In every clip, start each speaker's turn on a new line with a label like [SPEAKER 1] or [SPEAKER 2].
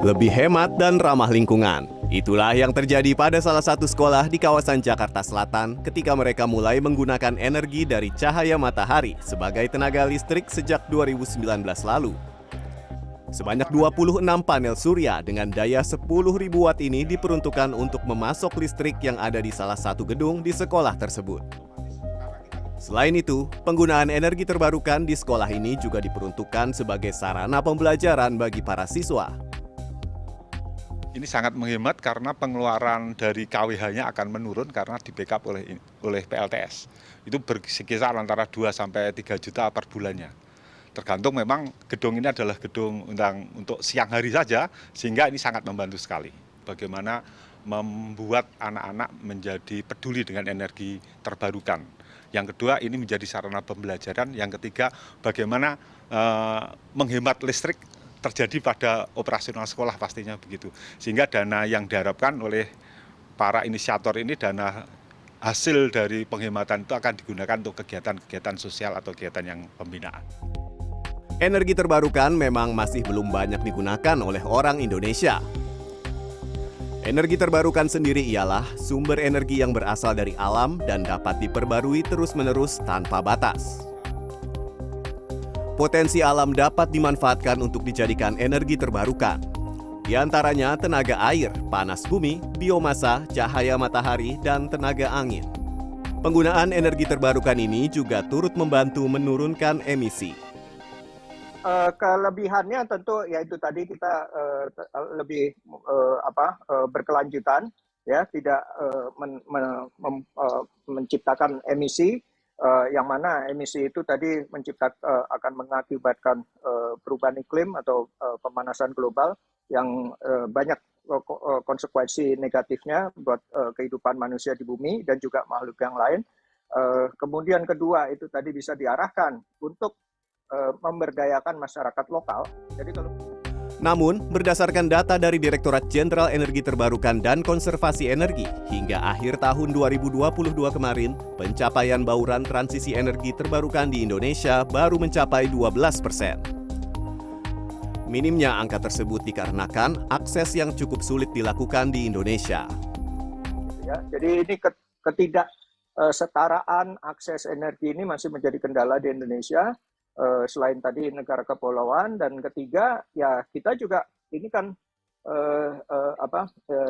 [SPEAKER 1] Lebih hemat dan ramah lingkungan. Itulah yang terjadi pada salah satu sekolah di kawasan Jakarta Selatan ketika mereka mulai menggunakan energi dari cahaya matahari sebagai tenaga listrik sejak 2019 lalu. Sebanyak 26 panel surya dengan daya 10.000 watt ini diperuntukkan untuk memasok listrik yang ada di salah satu gedung di sekolah tersebut. Selain itu, penggunaan energi terbarukan di sekolah ini juga diperuntukkan sebagai sarana pembelajaran bagi para siswa.
[SPEAKER 2] Ini sangat menghemat karena pengeluaran dari KWH-nya akan menurun karena di backup oleh PLTS. Itu berkisar antara 2 sampai 3 juta per bulannya. Tergantung memang gedung ini adalah gedung untuk siang hari saja, sehingga ini sangat membantu sekali. Bagaimana membuat anak-anak menjadi peduli dengan energi terbarukan. Yang kedua, ini menjadi sarana pembelajaran. Yang ketiga, bagaimana menghemat listrik terjadi pada operasional sekolah pastinya begitu. Sehingga dana yang diharapkan oleh para inisiator ini, dana hasil dari penghematan itu akan digunakan untuk kegiatan-kegiatan sosial atau kegiatan yang pembinaan.
[SPEAKER 1] Energi terbarukan memang masih belum banyak digunakan oleh orang Indonesia. Energi terbarukan sendiri ialah sumber energi yang berasal dari alam dan dapat diperbarui terus-menerus tanpa batas. Potensi alam dapat dimanfaatkan untuk dijadikan energi terbarukan. Di antaranya tenaga air, panas bumi, biomasa, cahaya matahari, dan tenaga angin. Penggunaan energi terbarukan ini juga turut membantu menurunkan emisi.
[SPEAKER 3] Kelebihannya tentu yaitu tadi kita lebih berkelanjutan, ya, tidak menciptakan emisi. Yang mana emisi itu tadi akan mengakibatkan perubahan iklim atau pemanasan global yang banyak konsekuensi negatifnya buat kehidupan manusia di bumi dan juga makhluk yang lain. Kemudian kedua itu tadi bisa diarahkan untuk memberdayakan masyarakat lokal. Jadi
[SPEAKER 1] Namun, berdasarkan data dari Direktorat Jenderal Energi Terbarukan dan Konservasi Energi, hingga akhir tahun 2022 kemarin, pencapaian bauran transisi energi terbarukan di Indonesia baru mencapai 12%. Minimnya angka tersebut dikarenakan akses yang cukup sulit dilakukan di Indonesia.
[SPEAKER 3] Ya, jadi ini ketidaksetaraan akses energi ini masih menjadi kendala di Indonesia. Selain tadi negara kepulauan, dan ketiga ya kita juga ini kan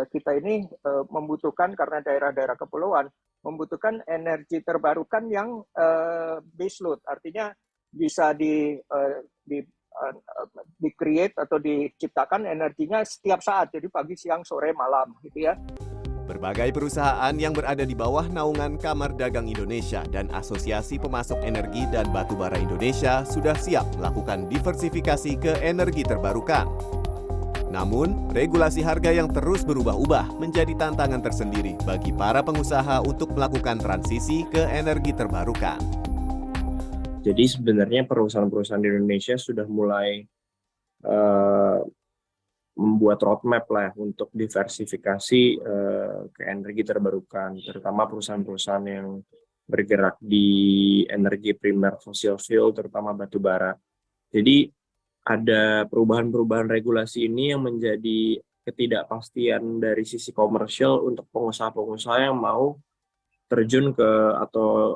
[SPEAKER 3] kita ini membutuhkan, karena daerah-daerah kepulauan membutuhkan energi terbarukan yang base load, artinya bisa di-create atau diciptakan energinya setiap saat, jadi pagi, siang, sore, malam gitu ya.
[SPEAKER 1] Berbagai perusahaan yang berada di bawah naungan Kamar Dagang Indonesia dan Asosiasi Pemasok Energi dan Batubara Indonesia sudah siap melakukan diversifikasi ke energi terbarukan. Namun, regulasi harga yang terus berubah-ubah menjadi tantangan tersendiri bagi para pengusaha untuk melakukan transisi ke energi terbarukan.
[SPEAKER 4] Jadi sebenarnya perusahaan-perusahaan di Indonesia sudah mulai membuat roadmap lah untuk diversifikasi ke energi terbarukan, terutama perusahaan-perusahaan yang bergerak di energi primer fossil fuel, terutama batu bara. Jadi ada perubahan-perubahan regulasi ini yang menjadi ketidakpastian dari sisi komersial untuk pengusaha-pengusaha yang mau terjun ke atau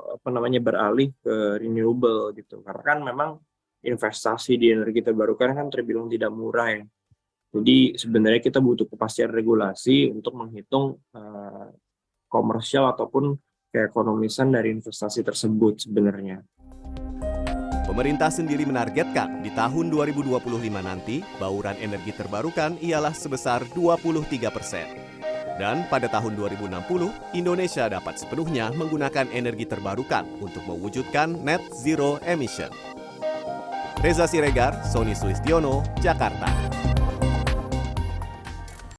[SPEAKER 4] beralih ke renewable gitu. Karena kan memang investasi di energi terbarukan kan terbilang tidak murah ya. Jadi sebenarnya kita butuh kepastian regulasi untuk menghitung komersial ataupun keekonomisan dari investasi tersebut sebenarnya.
[SPEAKER 1] Pemerintah sendiri menargetkan di tahun 2025 nanti, bauran energi terbarukan ialah sebesar 23%. Dan pada tahun 2060, Indonesia dapat sepenuhnya menggunakan energi terbarukan untuk mewujudkan net zero emission. Reza Siregar, Sony Sulistiono, Jakarta.